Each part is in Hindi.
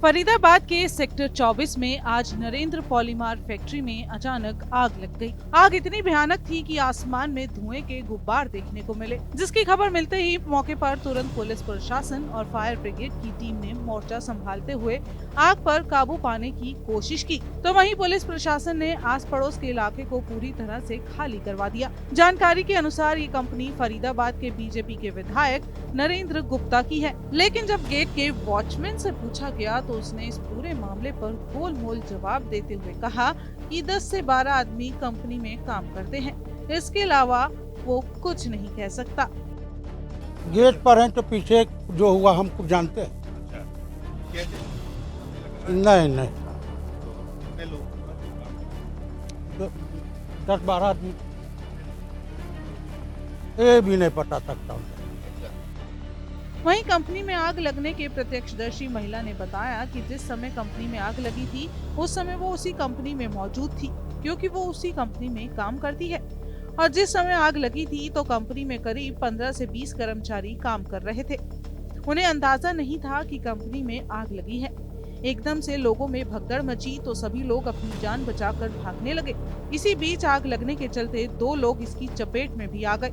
फरीदाबाद के सेक्टर 24 में आज नरेंद्र पॉलीमर फैक्ट्री में अचानक आग लग गई। आग इतनी भयानक थी कि आसमान में धुएं के गुब्बार देखने को मिले, जिसकी खबर मिलते ही मौके पर तुरंत पुलिस प्रशासन और फायर ब्रिगेड की टीम ने मोर्चा संभालते हुए आग पर काबू पाने की कोशिश की, तो वहीं पुलिस प्रशासन ने आस पड़ोस के इलाके को पूरी तरह से खाली करवा दिया। जानकारी के अनुसार ये कंपनी फरीदाबाद के बीजेपी के विधायक नरेंद्र गुप्ता की है, लेकिन जब गेट के वॉचमैन से पूछा गया तो उसने इस पूरे मामले पर गोलमोल जवाब देते हुए कहा कि 10 से 12 आदमी कंपनी में काम करते हैं, इसके अलावा वो कुछ नहीं कह सकता। गेट पर हैं तो पीछे जो हुआ हम कुछ जानते हैं। नहीं तो 10-12 आदमी ये भी नहीं पता सकता। वहीं कंपनी में आग लगने के प्रत्यक्षदर्शी महिला ने बताया कि जिस समय कंपनी में आग लगी थी उस समय वो उसी कंपनी में मौजूद थी, क्योंकि वो उसी कंपनी में काम करती है, और जिस समय आग लगी थी तो कंपनी में करीब 15 से 20 कर्मचारी काम कर रहे थे। उन्हें अंदाजा नहीं था कि कंपनी में आग लगी है। एकदम से लोगों में भगदड़ मची तो सभी लोग अपनी जान बचाकर भागने लगे। इसी बीच आग लगने के चलते 2 लोग इसकी चपेट में भी आ गए,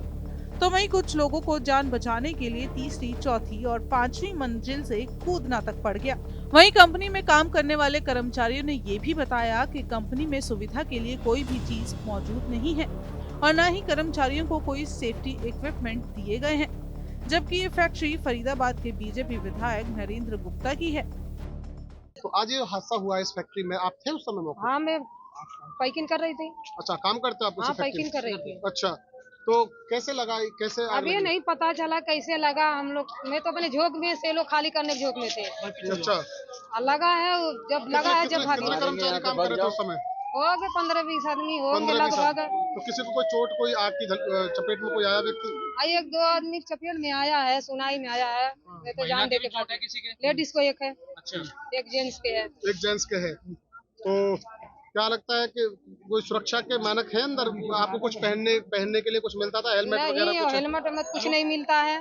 तो वहीं कुछ लोगों को जान बचाने के लिए तीसरी, चौथी और 5वीं मंजिल से कूदना तक पड़ गया। वहीं कंपनी में काम करने वाले कर्मचारियों ने ये भी बताया कि कंपनी में सुविधा के लिए कोई भी चीज मौजूद नहीं है और न ही कर्मचारियों को कोई सेफ्टी इक्विपमेंट दिए गए हैं, जबकि ये फैक्ट्री फरीदाबाद के बीजेपी विधायक नरेंद्र गुप्ता की है। तो आज ये हादसा हुआ इस फैक्ट्री में, आप थे उस समय मौके? हाँ, मैं पैकिंग कर रही थी। अच्छा, काम करते हो आप उसी फैक्ट्री में? पैकिंग कर रही थी। अच्छा, तो कैसे लगा, कैसे आग अभी लगी? नहीं पता चला कैसे लगा। हम लोग, मैं तो अपने झोंक में से लोग खाली करने के झोंक में थे। अच्छा, लगा है, जब लगा है जब भागी। कितने कर्मचारी काम कर रहे थे उस समय? हो गए 15-20 आदमी होंगे 15-20 लगभग। तो किसी को कोई चोट, कोई आग की चपेट में कोई आया व्यक्ति? 1-2 आदमी चपेट में आया है, सुनाई में आया है। मैं तो जान दे के भागी। किसी के? लेडीज को एक है, अच्छा, एक जेंट्स के है। एक जेंट्स के है। तो क्या लगता है कि कोई सुरक्षा के मानक है अंदर? आपको कुछ पहनने के लिए कुछ मिलता था, हेलमेट वगैरह नहीं, कुछ? हेलमेट कुछ नहीं मिलता है।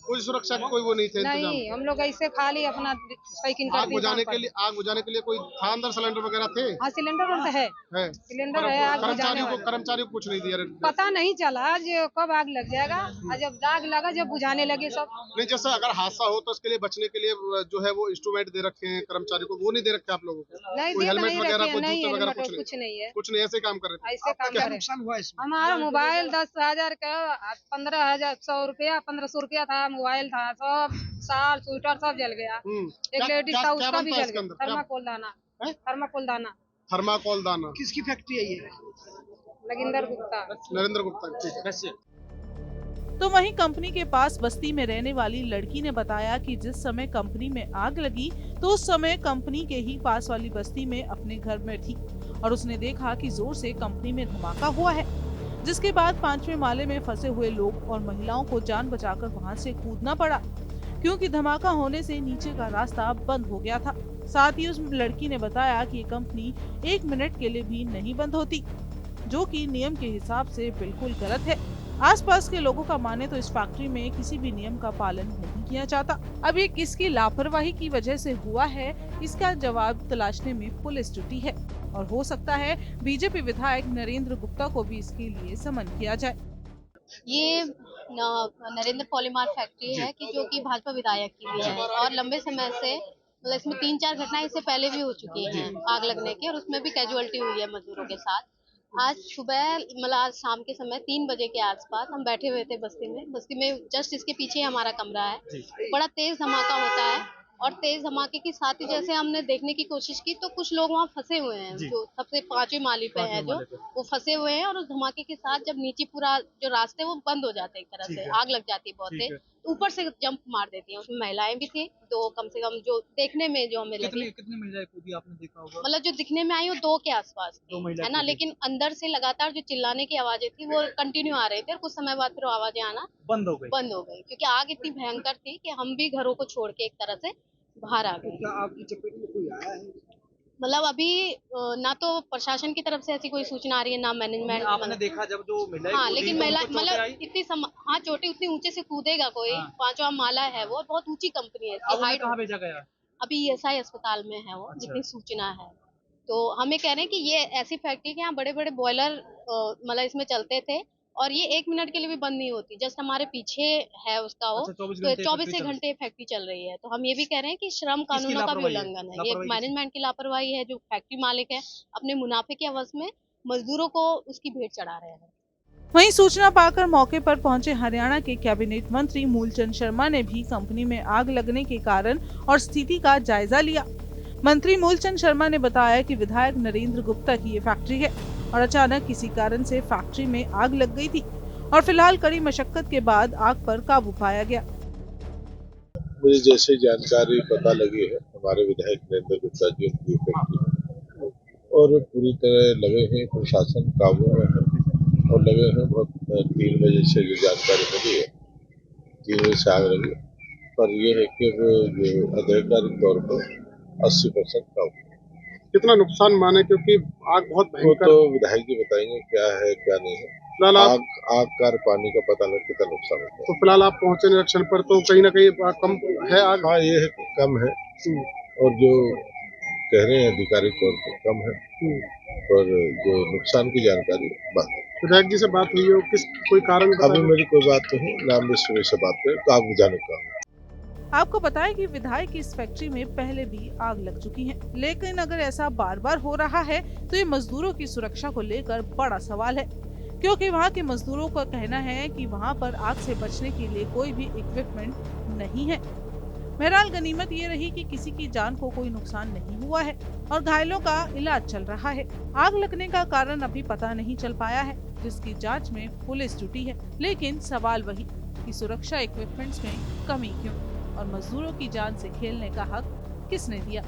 कोई सुरक्षा का कोई वो नहीं थे इंतजाम? नहीं, हम लोग ऐसे खाली अपना पैकिंग आग करते बुझाने के लिए, आग बुझाने के लिए कोई था अंदर, सिलेंडर वगैरह थे? हाँ, सिलेंडर तो है। सिलेंडर है। आग बुझाने वाला कर्मचारियों को कुछ नहीं दिया? पता नहीं चला आज कब आग लग जाएगा, और जब आग लगा जब बुझाने लगे सब। नहीं, जैसे अगर हादसा हो तो उसके लिए बचने के लिए जो है वो इंस्ट्रूमेंट दे रखे हैं कर्मचारी को, वो नहीं दे रखे आप लोगों को? नहीं, कोई हेलमेट नहीं वगैरह, रखे, कोई नहीं जूते वगैरह कुछ नहीं है। कुछ नहीं, ऐसे काम कर रहे थे? ऐसे काम करे। नुकसान हुआ इसमें? हमारा मोबाइल 10,000 का, 15,100 रुपया, 1500 रुपया था। मोबाइल था, सब साल स्वेटर सब जल गया। एक लेडीज था, उसका भी जल गया। थर्माकोल दाना। थर्माकोल दाना। किसकी फैक्ट्री है ये? नरेंद्र गुप्ता। ठीक है। तो वहीं कंपनी के पास बस्ती में रहने वाली लड़की ने बताया कि जिस समय कंपनी में आग लगी तो उस समय कंपनी के ही पास वाली बस्ती में अपने घर में थी और उसने देखा कि जोर से कंपनी में धमाका हुआ है, जिसके बाद 5वें माले में फंसे हुए लोग और महिलाओं को जान बचाकर वहां से कूदना पड़ा, क्योंकि धमाका होने से नीचे का रास्ता बंद हो गया था। साथ ही उस लड़की ने बताया कि ये कंपनी 1 मिनट के लिए भी नहीं बंद होती, जो कि नियम के हिसाब से बिल्कुल गलत है। आसपास के लोगों का माने तो इस फैक्ट्री में किसी भी नियम का पालन नहीं किया जाता। अब ये किसकी लापरवाही की वजह से हुआ है, इसका जवाब तलाशने में पुलिस जुटी है और हो सकता है बीजेपी विधायक नरेंद्र गुप्ता को भी इसके लिए समन किया जाए। ये नरेंद्र पॉलीमर फैक्ट्री है कि जो कि भाजपा विधायक की भी है और लंबे समय से, मतलब इसमें 3-4 घटनाएं इससे पहले भी हो चुकी हैं आग लगने की, और उसमें भी कैजुअलिटी हुई है मजदूरों के साथ। आज सुबह, मतलब आज शाम के समय 3 बजे के आसपास हम बैठे हुए थे बस्ती में जस्ट इसके पीछे हमारा कमरा है। बड़ा तेज धमाका होता है और तेज धमाके के साथ ही जैसे हमने देखने की कोशिश की तो कुछ लोग वहाँ फंसे हुए हैं, जो सबसे 5वीं माली पे है, जो वो फंसे हुए हैं, और उस धमाके के साथ जब नीचे पूरा जो रास्ते वो बंद हो जाते हैं, एक तरह से आग लग जाती है बहुत तेज, ऊपर से जंप मार देती हैं। उसमें महिलाएं भी थी, तो कम से कम जो देखने में जो हमें लगी, कितनी महिलाएं कूदी आपने देखा होगा? मतलब जो दिखने में आई वो 2 के आसपास थी, है ना, लेकिन अंदर से लगातार जो चिल्लाने की आवाजें थी वो कंटिन्यू आ रही थी, और कुछ समय बाद फिर आवाजें आना बंद हो गई, क्योंकि आग इतनी भयंकर थी कि हम भी घरों को छोड़ के एक तरह से बाहर आ गए। क्या आपकी चपेट में कोई आया है? मतलब अभी ना तो प्रशासन की तरफ से ऐसी कोई सूचना आ रही है, ना मैनेजमेंट। आपने देखा जब जो महिलाएं हाँ, कूदी, लेकिन तो महिला, उनको चोटें आई? मतलब इतनी चोटी उतनी ऊंचे से कूदेगा कोई? 5वां माला है वो, बहुत ऊंची कंपनी है, अब उन्हें कहाँ भेजा गया? अभी ESI अस्पताल में है वो, जितनी सूचना है। तो हमें कह रहे हैं कि ये ऐसी फैक्ट्री के यहाँ बड़े बड़े बॉयलर मतलब इसमें चलते थे और ये 1 मिनट के लिए भी बंद नहीं होती। जस्ट हमारे पीछे है उसका वो, तो 24 घंटे फैक्ट्री चल रही है। तो हम ये भी कह रहे हैं कि श्रम कानूनों का भी उल्लंघन है। ये मैनेजमेंट की लापरवाही है, जो फैक्ट्री मालिक है अपने मुनाफे के हवस में मजदूरों को उसकी भेंट चढ़ा रहे हैं। वहीं सूचना पाकर मौके पर पहुंचे हरियाणा के कैबिनेट मंत्री मूलचंद शर्मा ने भी कंपनी में आग लगने के कारण और स्थिति का जायजा लिया। मंत्री मूलचंद शर्मा ने बताया कि विधायक नरेंद्र गुप्ता की ये फैक्ट्री है और अचानक किसी कारण से फैक्ट्री में आग लग गई थी और फिलहाल कड़ी मशक्कत के बाद आग पर काबू पाया गया। मुझे जैसे जानकारी पता लगी है, हमारे विधायक नरेंद्र गुप्ता जी की फैक्ट्री और पूरी तरह लगे हैं, प्रशासन काबू में है और लगे हैं। बहुत 3 बजे से जो जानकारी मिली है, 3 बजे से आग लगी, पर यह है कि जो आधिकारिक तौर पर 80% काबू। कितना नुकसान माने, क्योंकि आग बहुत वो भयंकर। तो विधायक जी बताएंगे क्या है क्या नहीं है। फिलहाल आग का पानी का पता नहीं कितना नुकसान होता है। तो फिलहाल आप पहुंचे निरीक्षण पर, तो कहीं ना कहीं कम है आग। हाँ, ये है कम है और जो कह रहे हैं आधिकारिक तौर पर कम है, पर जो नुकसान की जानकारी बात है। विधायक जी से बात हुई हो, किस कोई कारण अभी मेरी कोई बात नहीं, नाम विश्व से बात करें तो आप जाने का। आपको बताएं कि विधायक की इस फैक्ट्री में पहले भी आग लग चुकी है, लेकिन अगर ऐसा बार बार हो रहा है तो ये मजदूरों की सुरक्षा को लेकर बड़ा सवाल है, क्योंकि वहाँ के मजदूरों का कहना है कि वहाँ पर आग से बचने के लिए कोई भी इक्विपमेंट नहीं है। बहरहाल गनीमत ये रही कि किसी की जान को कोई नुकसान नहीं हुआ है और घायलों का इलाज चल रहा है। आग लगने का कारण अभी पता नहीं चल पाया है, जिसकी जांच में पुलिस जुटी है, लेकिन सवाल वही कि सुरक्षा इक्विपमेंट्स में कमी क्यों और मजदूरों की जान से खेलने का हक किसने दिया।